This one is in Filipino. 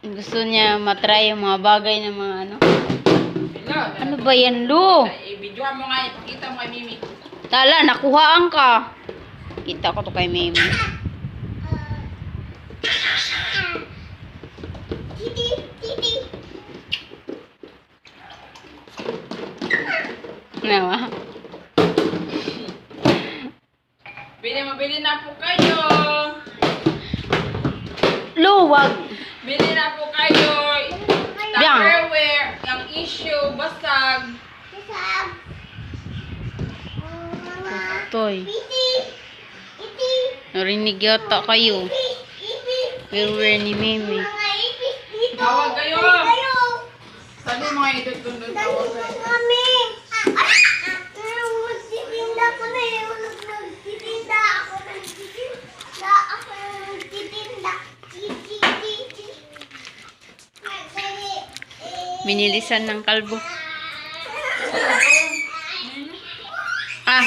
Gusto niya matry yung mga bagay ng mga ano. Ano ba yan, Lu? I-videoan mo nga, ipakita mo kay Mimi. Tala, nakuhaan ka. Kita ko to kay Mimi. Nawa. Mabili na po kayo. Lu, wag. Bili na po kayo. Biyang. Tupperware, yung issue, basag. Toy. Narinig yata kayo. Where ni Mimi. Tawag kayo. Sabi mo nga ito doon tawag kayo. Binilisan ng kalbo. Ah.